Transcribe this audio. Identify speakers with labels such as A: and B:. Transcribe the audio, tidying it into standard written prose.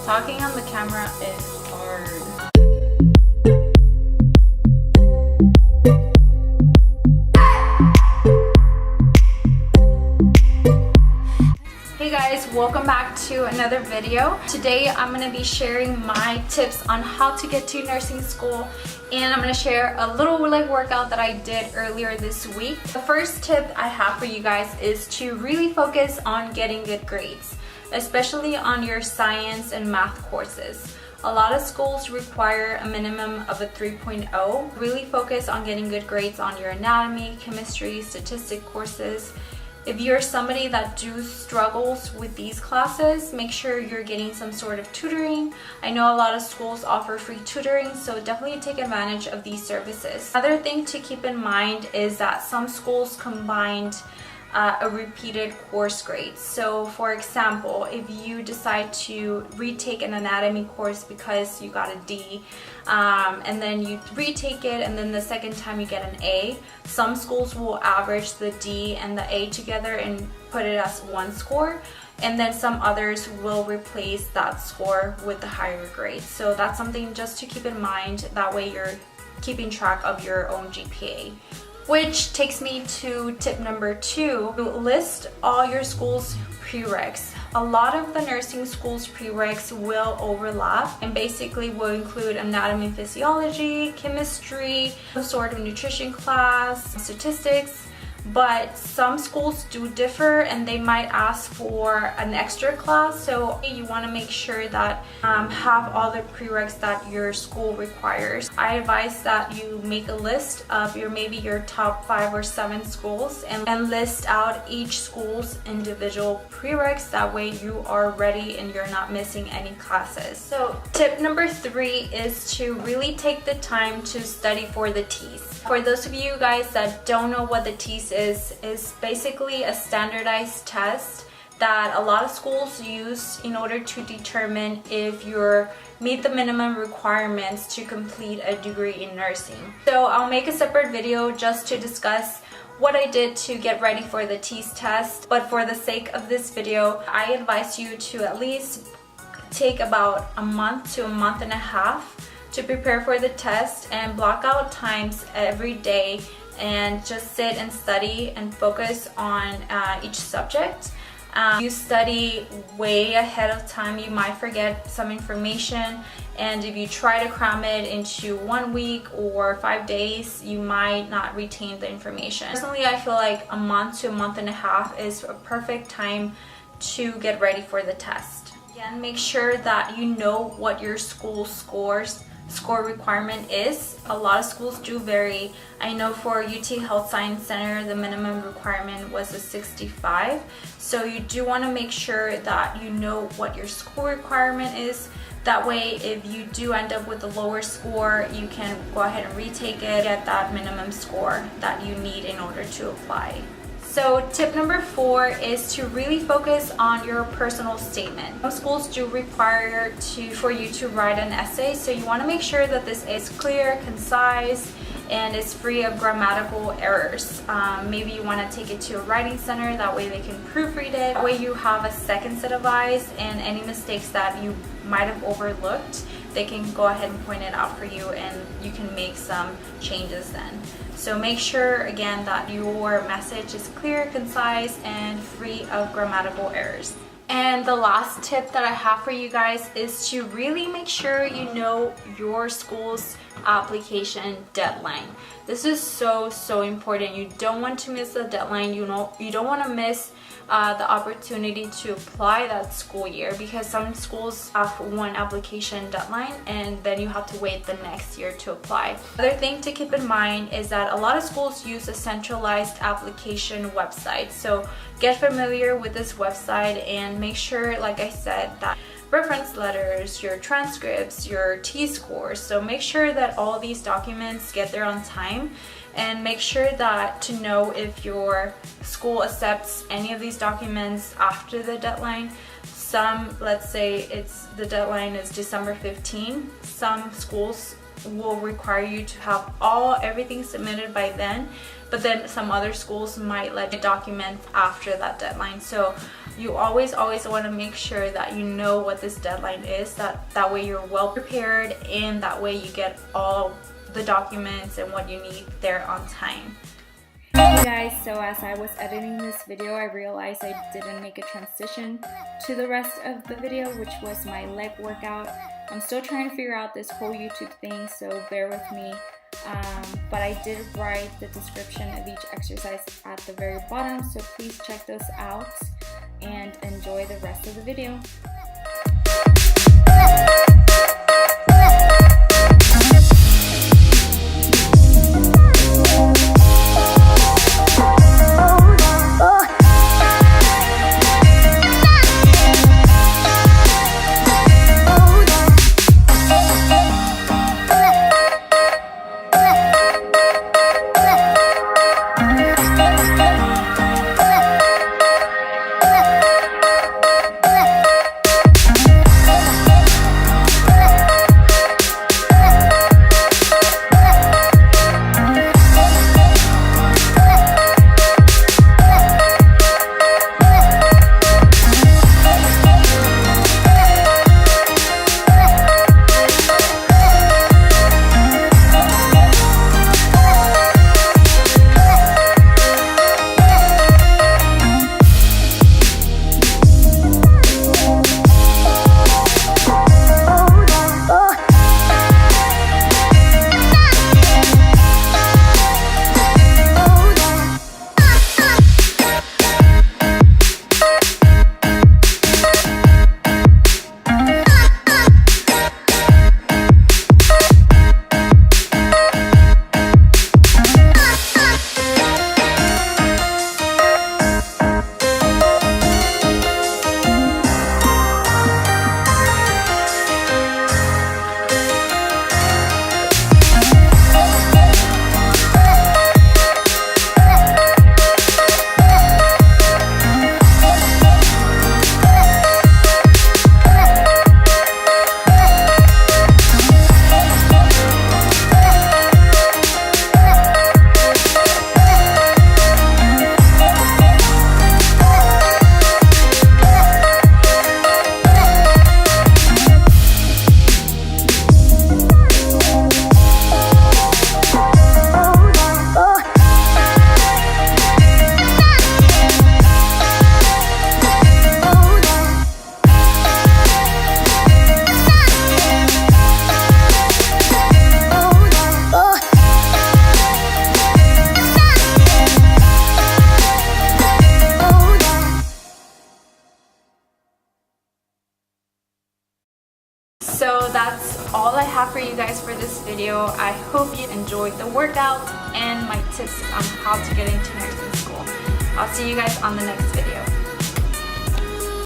A: Talking on the camera is hard. Hey guys, welcome back to another video. Today I'm going to be sharing my tips on how to get to nursing school, and I'm going to share a little leg workout that I did earlier this week. The first tip I have for you guys is to really focus on getting good grades, especially on your science and math courses. A lot of schools require a minimum of a 3.0. Really focus on getting good grades on your anatomy, chemistry, statistics courses. If you're somebody that struggles with these classes, make sure you're getting some sort of tutoring. I know a lot of schools offer free tutoring, so definitely take advantage of these services. Another thing to keep in mind is that some schools combined a repeated course grade. So for example, if you decide to retake an anatomy course because you got a D, and then you retake it and then the second time you get an A, some schools will average the D and the A together and put it as one score, and then some others will replace that score with the higher grade. So that's something just to keep in mind. That way you're keeping track of your own GPA. Which takes me to tip number 2. List all your school's prereqs. A lot of the nursing school's prereqs will overlap and basically will include anatomy and physiology, chemistry, some sort of nutrition class, statistics. But some schools do differ and they might ask for an extra class, so you want to make sure that have all the prereqs that your school requires. I advise that you make a list of maybe your top 5 or 7 schools and list out each school's individual prereqs. That way you are ready and you're not missing any classes. So tip number 3 is to really take the time to study for the TEAS. For those of you guys that don't know what the TEAS is basically a standardized test that a lot of schools use in order to determine if you meet the minimum requirements to complete a degree in nursing. So I'll make a separate video just to discuss what I did to get ready for the TEAS test, but for the sake of this video, I advise you to at least take about a month to a month and a half to prepare for the test and block out times every day and just sit and study and focus on each subject. You study way ahead of time, you might forget some information, and if you try to cram it into 1 week or 5 days, you might not retain the information. Personally, I feel like a month to a month and a half is a perfect time to get ready for the test. Again, make sure that you know what your school score requirement is. A lot of schools do vary. I know for UT Health Science Center, the minimum requirement was a 65. So you do want to make sure that you know what your school requirement is. That way, if you do end up with a lower score, you can go ahead and retake it, get that minimum score that you need in order to apply. So tip number 4 is to really focus on your personal statement. Some schools do require for you to write an essay, so you want to make sure that this is clear, concise, and is free of grammatical errors. Maybe you want to take it to a writing center, that way they can proofread it. That way you have a second set of eyes, and any mistakes that you might have overlooked, they can go ahead and point it out for you and you can make some changes then. So make sure again that your message is clear, concise, and free of grammatical errors. And the last tip that I have for you guys is to really make sure you know your school's application deadline. This is so important. You don't want to miss the deadline. You don't want to miss the opportunity to apply that school year, because some schools have one application deadline and then you have to wait the next year to apply. Another thing to keep in mind is that a lot of schools use a centralized application website. So get familiar with this website and make sure, like I said, that reference letters, your transcripts, your T-scores. So make sure that all these documents get there on time, and make sure that to know if your school accepts any of these documents after the deadline. Some, let's say the deadline is December 15. Some schools will require you to have everything submitted by then, but then some other schools might let you document after that deadline. So you always want to make sure that you know what this deadline is, that way you're well prepared, and that way you get all the documents and what you need there on time. Hey guys, so as I was editing this video, I realized I didn't make a transition to the rest of the video, which was my leg workout. I'm still trying to figure out this whole YouTube thing, so bear with me. But I did write the description of each exercise at the very bottom, so please check those out and enjoy the rest of the video. So that's all I have for you guys for this video. I hope you enjoyed the workout and my tips on how to get into nursing school. I'll see you guys on the next video.